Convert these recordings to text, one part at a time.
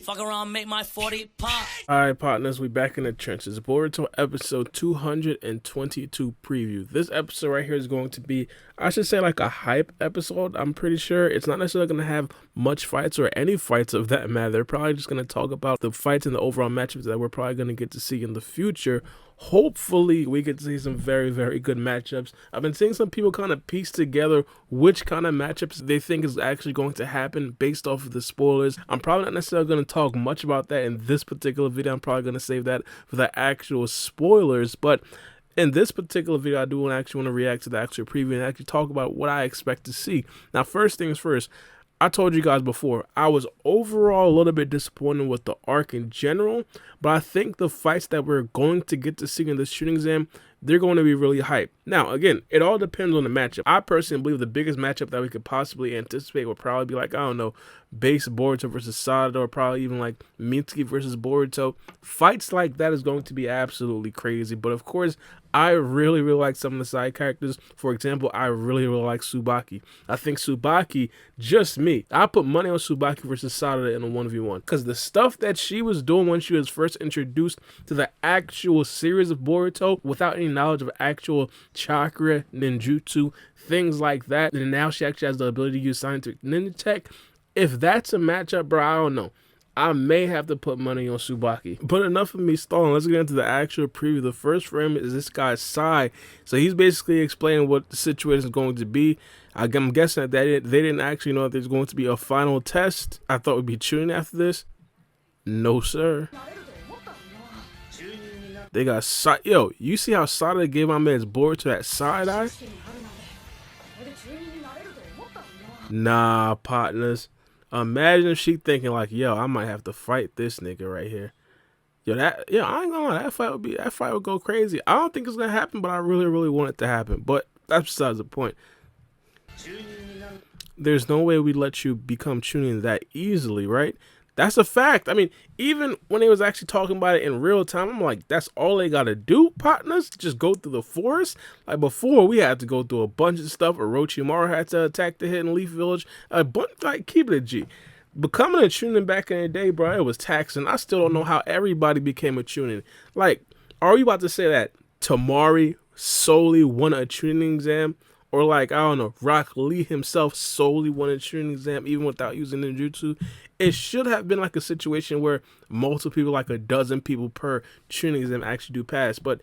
Fuck around, make my 40 pop. Alright, partners, we back in the trenches. Boruto episode 222 preview. This episode right here is going to be, I should say, like a hype episode. I'm pretty sure it's not necessarily going to have much fights or any fights of that matter. They're probably just going to talk about the fights and the overall matchups that we're probably going to get to see in the future. Hopefully, we get to see some very, very good matchups. I've been seeing some people kind of piece together which kind of matchups they think is actually going to happen based off of the spoilers. I'm probably not necessarily going to talk much about that in this particular video. I'm probably going to save that for the actual spoilers. But in this particular video, I do actually want to react to the actual preview and actually talk about what I expect to see. Now, first things first. I told you guys before, I was overall a little bit disappointed with the arc in general, but I think the fights that we're going to get to see in this shooting exam, they're going to be really hype. Now, again, it all depends on the matchup. I personally believe the biggest matchup that we could possibly anticipate would probably be like, I don't know, base Boruto versus Sarada, or probably even like Mitsuki versus Boruto. Fights like that is going to be absolutely crazy, but of course, I really like some of the side characters. For example, I really like Tsubaki. I think Tsubaki, just me, I put money on Tsubaki versus Sarada in a 1v1. Because the stuff that she was doing when she was first introduced to the actual series of Boruto without any knowledge of actual chakra, ninjutsu, things like that. And now she actually has the ability to use scientific ninja tech. If that's a matchup, bro, I don't know. I may have to put money on Tsubaki. But enough of me stalling. Let's get into the actual preview. The first frame is this guy's Sai. So he's basically explaining what the situation is going to be. I'm guessing that they didn't actually know that there's going to be a final test. I thought it would be chunin after this. No, sir. They got Sai. Yo, you see how Sarada gave my man's Boruto that side eye? Nah, partners. Imagine if she thinking like, yo, I might have to fight this nigga right here. I ain't gonna lie, that fight would go crazy. I don't think it's gonna happen, but I really want it to happen. But that's besides the point. There's no way we let you become chunin that easily, right? That's a fact. I mean, even when they was actually talking about it in real time, I'm like, that's all they gotta do, partners? Just go through the forest? Like before, we had to go through a bunch of stuff. Orochimaru had to attack the Hidden Leaf Village. A bunch, like, keep it a G. Becoming a chunin back in the day, bro, it was taxing. I still don't know how everybody became a chunin. Like, are you about to say that Tamari solely won a chunin exam? Or like, I don't know, Rock Lee himself solely won a chunin exam even without using ninjutsu? It should have been like a situation where multiple people, like a dozen people per chunin exam actually do pass. But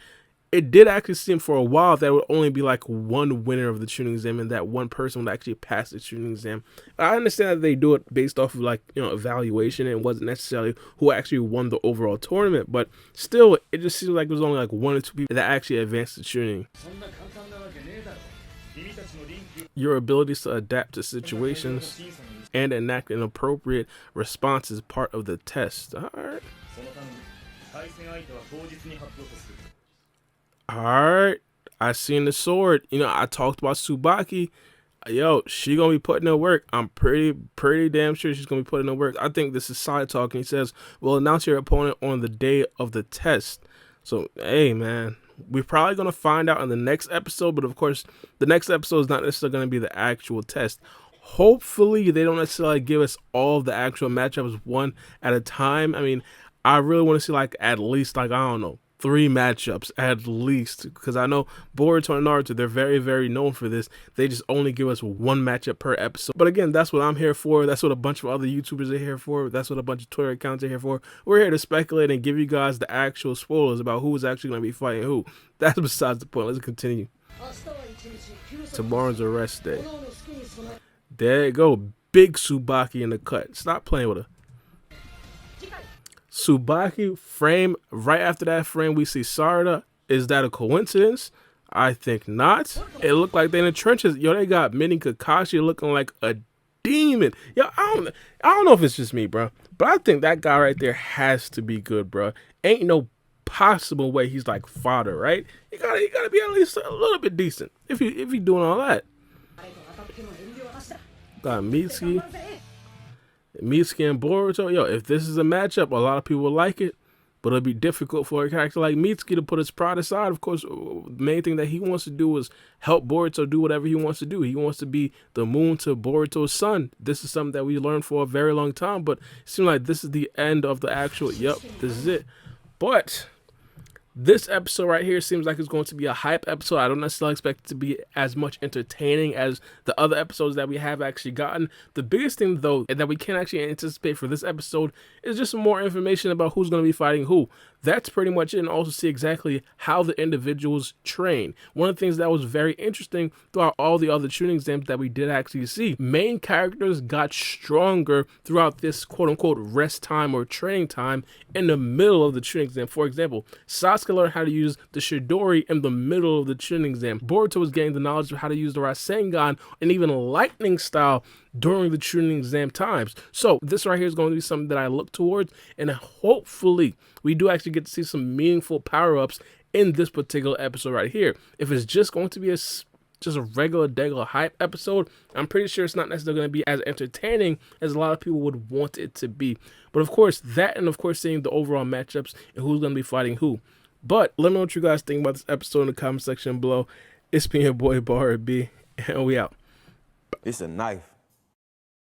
it did actually seem for a while that it would only be like one winner of the chunin exam and that one person would actually pass the chunin exam. I understand that they do it based off of like, evaluation, and it wasn't necessarily who actually won the overall tournament. But still, it just seems like there was only like one or two people that actually advanced to chunin. Your abilities to adapt to situations and enact an appropriate response is part of the test. Alright, I seen the sword. I talked about Tsubaki. Yo, she gonna be putting in work. I'm pretty damn sure she's gonna be putting in work. I think this is side talk, and he says, well, announce your opponent on the day of the test. So, hey, man, we're probably going to find out in the next episode, but of course, the next episode is not necessarily going to be the actual test. Hopefully, they don't necessarily give us all of the actual matchups one at a time. I mean, I really want to see, like, at least, like, I don't know, 3 matchups at least, because I know Boruto and Naruto, they're very known for this. They just only give us 1 matchup per episode. But again, that's what I'm here for. That's what a bunch of other YouTubers are here for. That's what a bunch of Twitter accounts are here for. We're here to speculate and give you guys the actual spoilers about who is actually going to be fighting who. That's besides the point. Let's continue. Tomorrow's a rest day. There you go. Big Tsubaki in the cut. Stop playing with her. Tsubaki frame, right after that frame we see Sarada. Is that a coincidence? I think not. It looked like they're in the trenches. Yo, they got Mini Kakashi looking like a demon. Yo, I don't know if it's just me, bro, but I think that guy right there has to be good, bro. Ain't no possible way he's like fodder, right? You gotta be at least a little bit decent if you doing all that. Got Mitsuki and Boruto. Yo, if this is a matchup, a lot of people will like it. but it'll be difficult for a character like Mitsuki to put his pride aside. Of course, the main thing that he wants to do is help Boruto do whatever he wants to do. He wants to be the moon to Boruto's sun. This is something that we learned for a very long time, but it seems like this is the end of the actual, yep, this is it. But this episode right here seems like it's going to be a hype episode. I don't necessarily expect it to be as much entertaining as the other episodes that we have actually gotten. The biggest thing, though, that we can actually anticipate for this episode is just some more information about who's going to be fighting who. That's pretty much it, and also see exactly how the individuals train. One of the things that was very interesting throughout all the other tuning exams that we did actually see, main characters got stronger throughout this quote-unquote rest time or training time in the middle of the tuning exam. For example, Sasuke learned how to use the Chidori in the middle of the tuning exam. Boruto was getting the knowledge of how to use the Rasengan and even lightning style during the tuning exam times. So this right here is going to be something that I look towards, and hopefully we do actually get to see some meaningful power-ups in this particular episode right here. If it's just going to be just a regular hype episode, I'm pretty sure it's not necessarily going to be as entertaining as a lot of people would want it to be. But of course, that and of course seeing the overall matchups and who's going to be fighting who. But let me know what you guys think about this episode in the comment section below. It's been your boy Bar B, and we out. It's a knife.